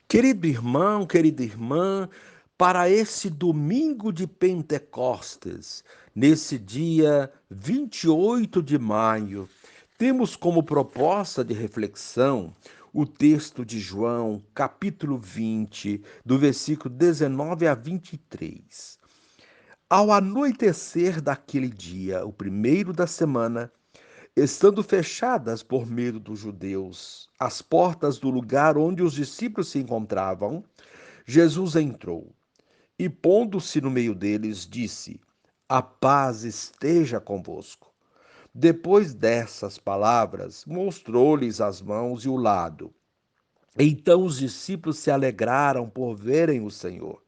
Querido irmão, querida irmã, para esse domingo de Pentecostes, nesse dia 28 de maio, temos como proposta de reflexão o texto de João, capítulo 20, do versículo 19 a 23. Ao anoitecer daquele dia, o primeiro da semana, estando fechadas por medo dos judeus as portas do lugar onde os discípulos se encontravam, Jesus entrou e, pondo-se no meio deles, disse: A paz esteja convosco. Depois dessas palavras, mostrou-lhes as mãos e o lado. Então os discípulos se alegraram por verem o Senhor.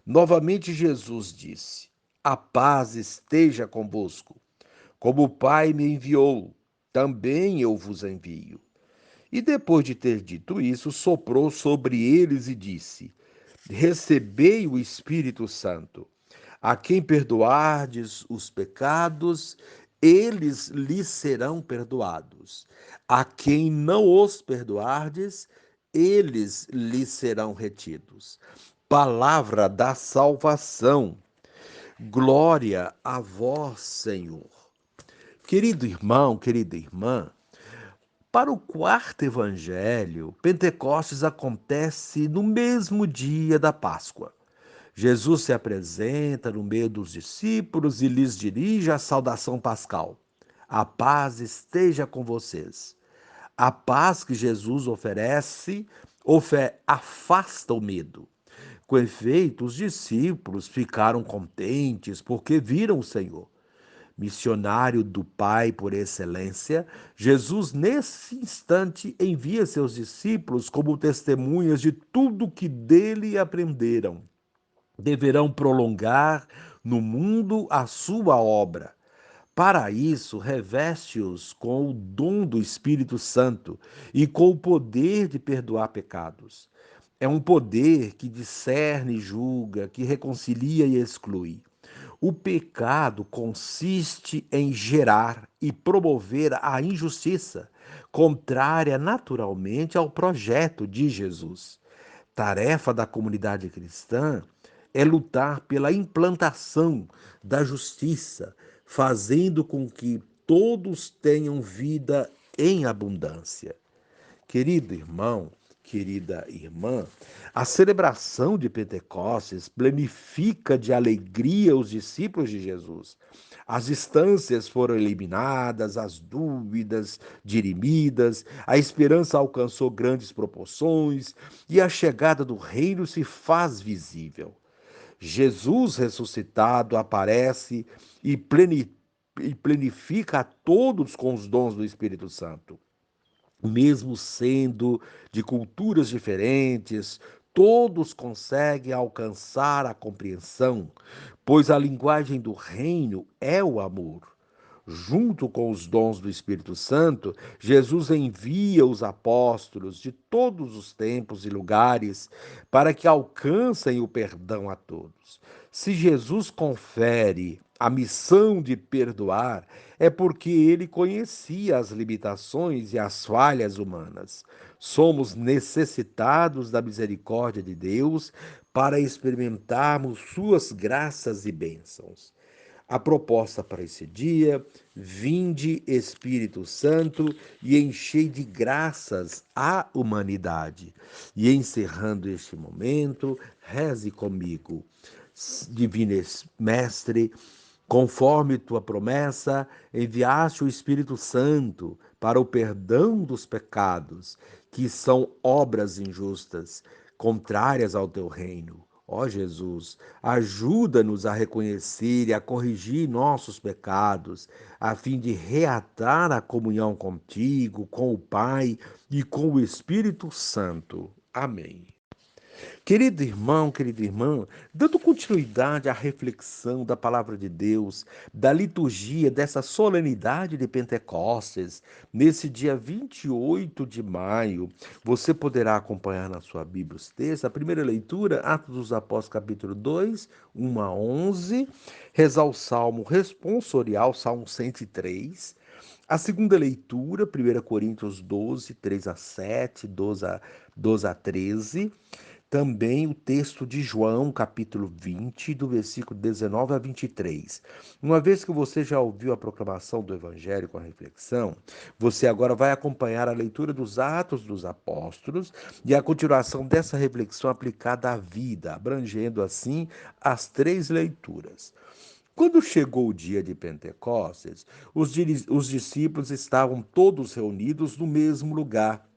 Novamente Jesus disse: A paz esteja convosco. Como o Pai me enviou, também eu vos envio. E depois de ter dito isso, soprou sobre eles e disse: Recebei o Espírito Santo. A quem perdoardes os pecados, eles lhes serão perdoados. A quem não os perdoardes, eles lhes serão retidos. Palavra da salvação. Glória a vós, Senhor. Querido irmão, querida irmã, para o quarto evangelho, Pentecostes acontece no mesmo dia da Páscoa. Jesus se apresenta no meio dos discípulos e lhes dirige a saudação pascal. A paz esteja com vocês. A paz que Jesus oferece afasta o medo. Com efeito, os discípulos ficaram contentes porque viram o Senhor. Missionário do Pai por excelência, Jesus, nesse instante, envia seus discípulos como testemunhas de tudo que dele aprenderam. Deverão prolongar no mundo a sua obra. Para isso, reveste-os com o dom do Espírito Santo e com o poder de perdoar pecados. É um poder que discerne e julga, que reconcilia e exclui. O pecado consiste em gerar e promover a injustiça, contrária naturalmente ao projeto de Jesus. Tarefa da comunidade cristã é lutar pela implantação da justiça, fazendo com que todos tenham vida em abundância. Querido irmão, querida irmã, a celebração de Pentecostes planifica de alegria os discípulos de Jesus. As distâncias foram eliminadas, as dúvidas dirimidas, a esperança alcançou grandes proporções e a chegada do reino se faz visível. Jesus ressuscitado aparece e planifica a todos com os dons do Espírito Santo. Mesmo sendo de culturas diferentes, todos conseguem alcançar a compreensão, pois a linguagem do reino é o amor. Junto com os dons do Espírito Santo, Jesus envia os apóstolos de todos os tempos e lugares para que alcancem o perdão a todos. Se Jesus confere a missão de perdoar, é porque ele conhecia as limitações e as falhas humanas. Somos necessitados da misericórdia de Deus para experimentarmos suas graças e bênçãos. A proposta para esse dia: vinde Espírito Santo e enchei de graças a humanidade. E encerrando este momento, reze comigo. Divino Mestre, conforme tua promessa, enviaste o Espírito Santo para o perdão dos pecados, que são obras injustas, contrárias ao teu reino. Ó Jesus, ajuda-nos a reconhecer e a corrigir nossos pecados, a fim de reatar a comunhão contigo, com o Pai e com o Espírito Santo. Amém. Querido irmão, querida irmã, dando continuidade à reflexão da palavra de Deus, da liturgia dessa solenidade de Pentecostes, nesse dia 28 de maio, você poderá acompanhar na sua Bíblia os textos. A primeira leitura, Atos dos Apóstolos, capítulo 2, 1 a 11, rezar o Salmo responsorial, Salmo 103. A segunda leitura, 1 Coríntios 12, 3 a 7, 12 a 13. Também o texto de João, capítulo 20, do versículo 19 a 23. Uma vez que você já ouviu a proclamação do Evangelho com a reflexão, você agora vai acompanhar a leitura dos Atos dos Apóstolos e a continuação dessa reflexão aplicada à vida, abrangendo assim as três leituras. Quando chegou o dia de Pentecostes, os discípulos estavam todos reunidos no mesmo lugar.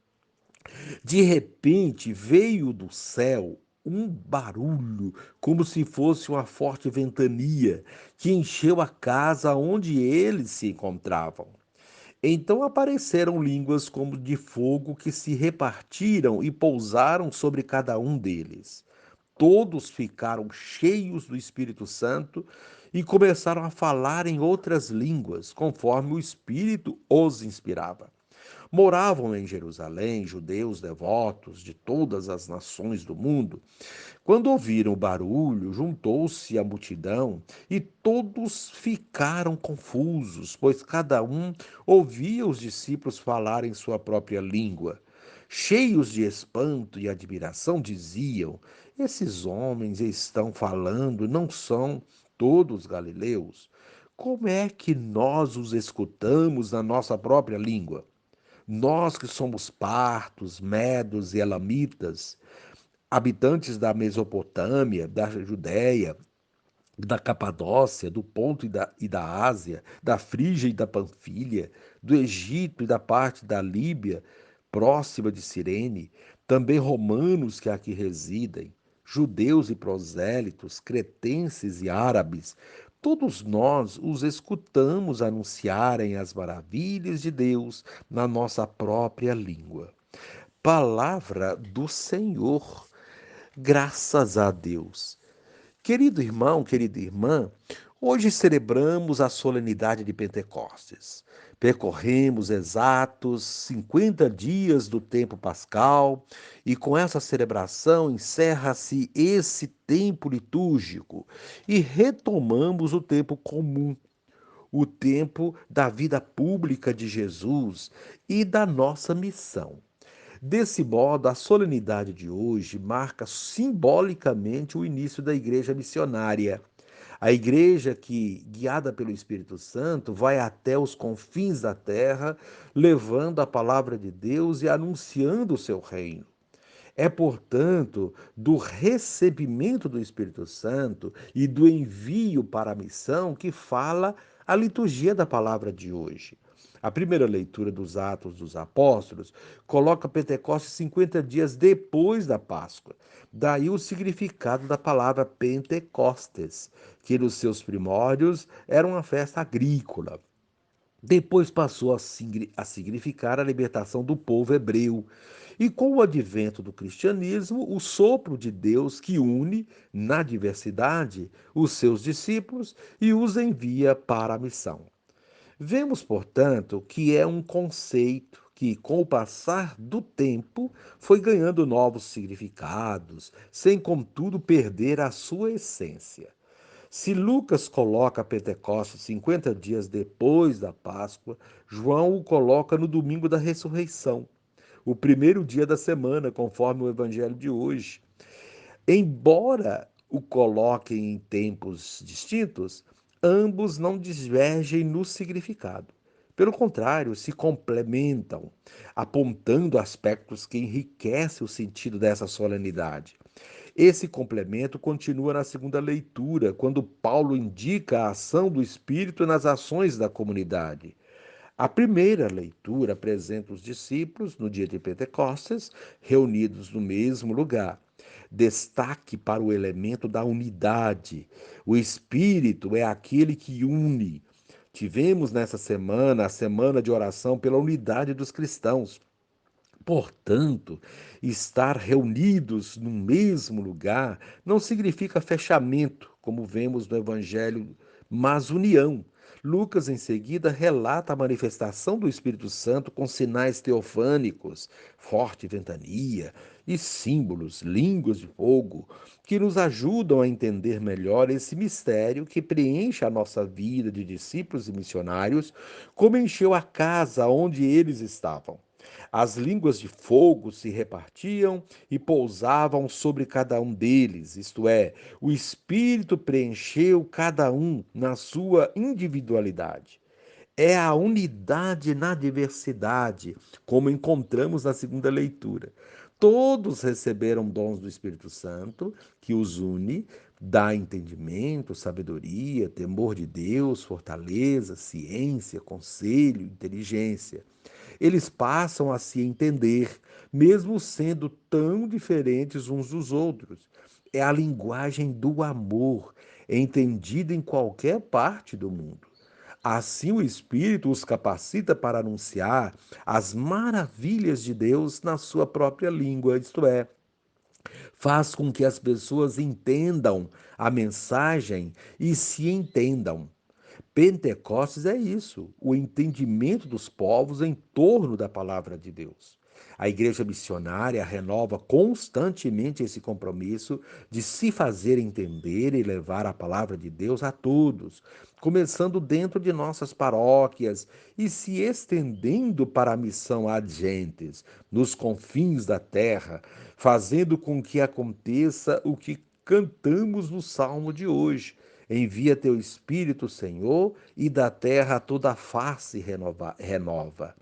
De repente veio do céu um barulho, como se fosse uma forte ventania, que encheu a casa onde eles se encontravam. Então apareceram línguas como de fogo que se repartiram e pousaram sobre cada um deles. Todos ficaram cheios do Espírito Santo e começaram a falar em outras línguas, conforme o Espírito os inspirava. Moravam em Jerusalém judeus devotos de todas as nações do mundo. Quando ouviram o barulho, juntou-se a multidão e todos ficaram confusos, pois cada um ouvia os discípulos falar em sua própria língua. Cheios de espanto e admiração, diziam: Esses homens estão falando, não são todos galileus? Como é que nós os escutamos na nossa própria língua? Nós que somos partos, medos e elamitas, habitantes da Mesopotâmia, da Judéia, da Capadócia, do Ponto e da Ásia, da Frígia e da Panfilha, do Egito e da parte da Líbia, próxima de Cirene, também romanos que aqui residem, judeus e prosélitos, cretenses e árabes, todos nós os escutamos anunciarem as maravilhas de Deus na nossa própria língua. Palavra do Senhor. Graças a Deus. Querido irmão, querida irmã, hoje celebramos a solenidade de Pentecostes. Percorremos exatos 50 dias do tempo pascal e com essa celebração encerra-se esse tempo litúrgico e retomamos o tempo comum, o tempo da vida pública de Jesus e da nossa missão. Desse modo, a solenidade de hoje marca simbolicamente o início da igreja missionária. A igreja que, guiada pelo Espírito Santo, vai até os confins da terra, levando a palavra de Deus e anunciando o seu reino. É, portanto, do recebimento do Espírito Santo e do envio para a missão que fala a liturgia da palavra de hoje. A primeira leitura dos Atos dos Apóstolos coloca Pentecostes 50 dias depois da Páscoa. Daí o significado da palavra Pentecostes, que nos seus primórdios era uma festa agrícola. Depois passou a significar a libertação do povo hebreu. E com o advento do cristianismo, o sopro de Deus que une, na diversidade, os seus discípulos e os envia para a missão. Vemos, portanto, que é um conceito que, com o passar do tempo, foi ganhando novos significados, sem, contudo, perder a sua essência. Se Lucas coloca Pentecostes 50 dias depois da Páscoa, João o coloca no domingo da ressurreição, o primeiro dia da semana, conforme o evangelho de hoje. Embora o coloquem em tempos distintos, ambos não divergem no significado. Pelo contrário, se complementam, apontando aspectos que enriquecem o sentido dessa solenidade. Esse complemento continua na segunda leitura, quando Paulo indica a ação do Espírito nas ações da comunidade. A primeira leitura apresenta os discípulos, no dia de Pentecostes, reunidos no mesmo lugar. Destaque para o elemento da unidade. O Espírito é aquele que une. Tivemos nessa semana a semana de oração pela unidade dos cristãos. Portanto, estar reunidos no mesmo lugar não significa fechamento, como vemos no Evangelho, mas união. Lucas, em seguida, relata a manifestação do Espírito Santo com sinais teofânicos, forte ventania e símbolos, línguas de fogo, que nos ajudam a entender melhor esse mistério que preenche a nossa vida de discípulos e missionários, como encheu a casa onde eles estavam. As línguas de fogo se repartiam e pousavam sobre cada um deles, isto é, o Espírito preencheu cada um na sua individualidade. É a unidade na diversidade, como encontramos na segunda leitura. Todos receberam dons do Espírito Santo, que os une, dá entendimento, sabedoria, temor de Deus, fortaleza, ciência, conselho, inteligência. Eles passam a se entender, mesmo sendo tão diferentes uns dos outros. É a linguagem do amor, entendida em qualquer parte do mundo. Assim, o Espírito os capacita para anunciar as maravilhas de Deus na sua própria língua, isto é, faz com que as pessoas entendam a mensagem e se entendam. Pentecostes é isso, o entendimento dos povos em torno da palavra de Deus. A igreja missionária renova constantemente esse compromisso de se fazer entender e levar a palavra de Deus a todos, começando dentro de nossas paróquias e se estendendo para a missão ad gentes, nos confins da terra, fazendo com que aconteça o que cantamos no salmo de hoje. Envia teu Espírito, Senhor, e da terra toda a face renova.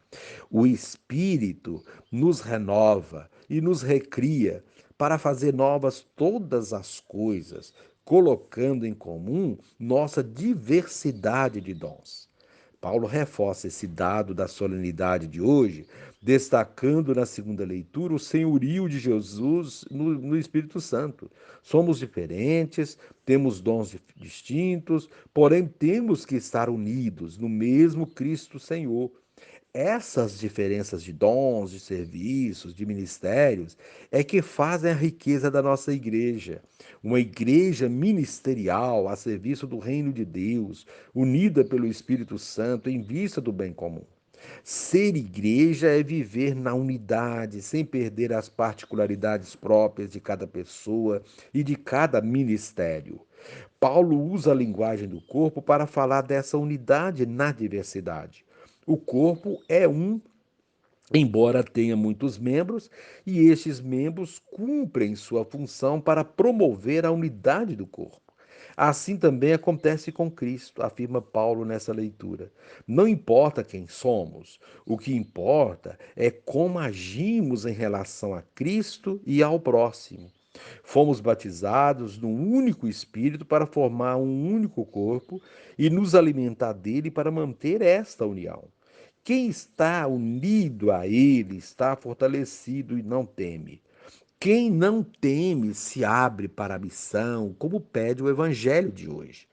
O Espírito nos renova e nos recria para fazer novas todas as coisas, colocando em comum nossa diversidade de dons. Paulo reforça esse dado da solenidade de hoje, destacando na segunda leitura o senhorio de Jesus no Espírito Santo. Somos diferentes, temos dons distintos, porém temos que estar unidos no mesmo Cristo Senhor. Essas diferenças de dons, de serviços, de ministérios é que fazem a riqueza da nossa igreja. Uma igreja ministerial a serviço do reino de Deus, unida pelo Espírito Santo em vista do bem comum. Ser igreja é viver na unidade, sem perder as particularidades próprias de cada pessoa e de cada ministério. Paulo usa a linguagem do corpo para falar dessa unidade na diversidade. O corpo é um, embora tenha muitos membros, e estes membros cumprem sua função para promover a unidade do corpo. Assim também acontece com Cristo, afirma Paulo nessa leitura. Não importa quem somos, o que importa é como agimos em relação a Cristo e ao próximo. Fomos batizados num único Espírito para formar um único corpo e nos alimentar dele para manter esta união. Quem está unido a ele está fortalecido e não teme. Quem não teme se abre para a missão, como pede o evangelho de hoje.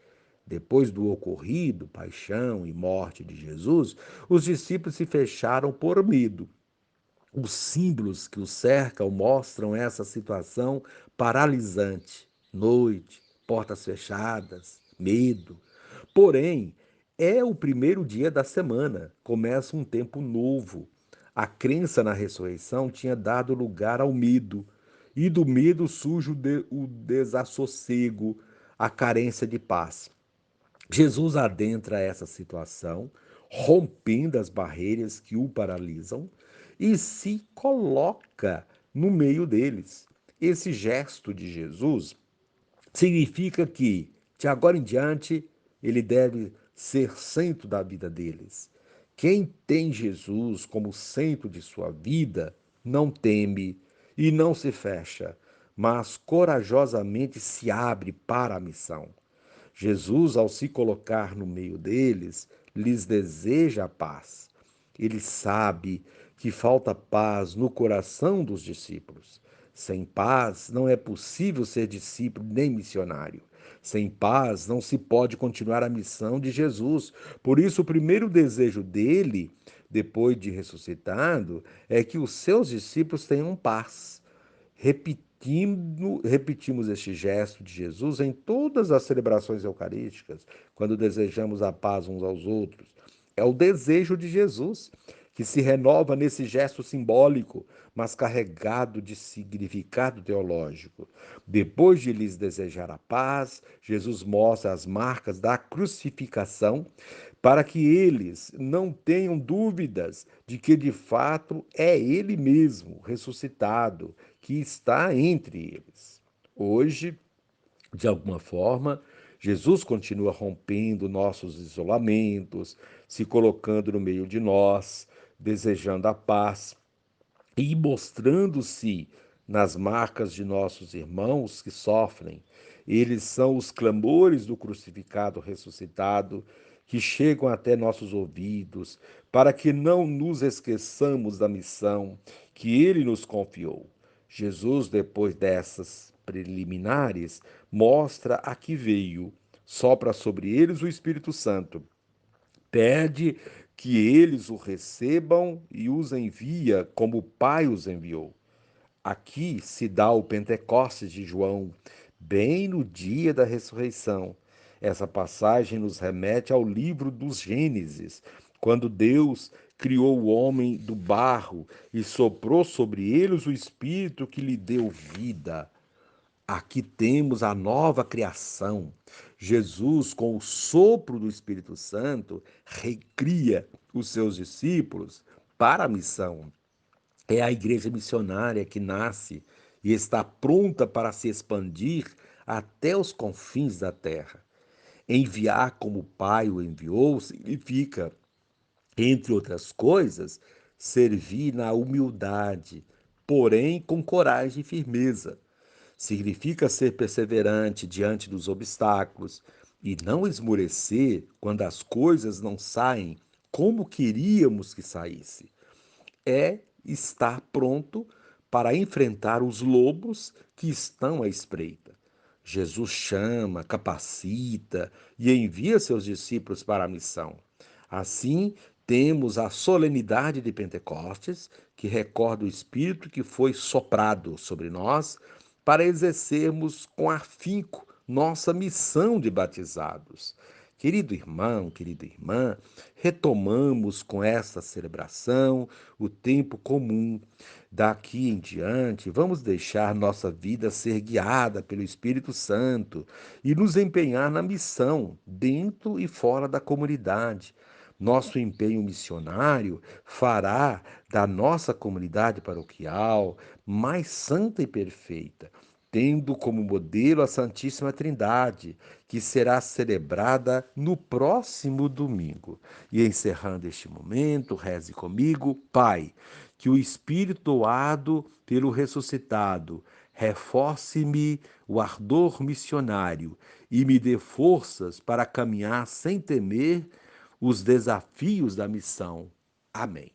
Depois do ocorrido, paixão e morte de Jesus, os discípulos se fecharam por medo. Os símbolos que o cercam mostram essa situação paralisante. Noite, portas fechadas, medo. Porém, é o primeiro dia da semana, começa um tempo novo. A crença na ressurreição tinha dado lugar ao medo, e do medo surge o desassossego, a carência de paz. Jesus adentra essa situação, rompendo as barreiras que o paralisam e se coloca no meio deles. Esse gesto de Jesus significa que, de agora em diante, ele deve ser centro da vida deles. Quem tem Jesus como centro de sua vida não teme e não se fecha, mas corajosamente se abre para a missão. Jesus, ao se colocar no meio deles, lhes deseja a paz. Ele sabe que falta paz no coração dos discípulos. Sem paz não é possível ser discípulo nem missionário. Sem paz não se pode continuar a missão de Jesus. Por isso, o primeiro desejo dele, depois de ressuscitado, é que os seus discípulos tenham paz. Repetimos este gesto de Jesus em todas as celebrações eucarísticas, quando desejamos a paz uns aos outros. É o desejo de Jesus que se renova nesse gesto simbólico, mas carregado de significado teológico. Depois de lhes desejar a paz, Jesus mostra as marcas da crucificação para que eles não tenham dúvidas de que de fato é Ele mesmo, ressuscitado, que está entre eles. Hoje, de alguma forma, Jesus continua rompendo nossos isolamentos, se colocando no meio de nós, desejando a paz e mostrando-se nas marcas de nossos irmãos que sofrem. Eles são os clamores do crucificado ressuscitado que chegam até nossos ouvidos, para que não nos esqueçamos da missão que ele nos confiou. Jesus, depois dessas preliminares, mostra a que veio, sopra sobre eles o Espírito Santo, pede que eles o recebam e os envia como o Pai os enviou. Aqui se dá o Pentecostes de João, bem no dia da ressurreição. Essa passagem nos remete ao livro dos Gênesis, quando Deus criou o homem do barro e soprou sobre eles o Espírito que lhe deu vida. Aqui temos a nova criação. Jesus, com o sopro do Espírito Santo, recria os seus discípulos para a missão. É a igreja missionária que nasce e está pronta para se expandir até os confins da terra. Enviar como o Pai o enviou significa, entre outras coisas, servir na humildade, porém com coragem e firmeza. Significa ser perseverante diante dos obstáculos e não esmorecer quando as coisas não saem como queríamos que saísse. É estar pronto para enfrentar os lobos que estão à espreita. Jesus chama, capacita e envia seus discípulos para a missão. Assim, temos a solenidade de Pentecostes, que recorda o Espírito que foi soprado sobre nós para exercermos com afinco nossa missão de batizados. Querido irmão, querida irmã, retomamos com esta celebração o tempo comum. Daqui em diante, vamos deixar nossa vida ser guiada pelo Espírito Santo e nos empenhar na missão, dentro e fora da comunidade. Nosso empenho missionário fará da nossa comunidade paroquial mais santa e perfeita, tendo como modelo a Santíssima Trindade, que será celebrada no próximo domingo. E encerrando este momento, reze comigo, Pai, que o Espírito doado pelo ressuscitado reforce-me o ardor missionário e me dê forças para caminhar sem temer os desafios da missão. Amém.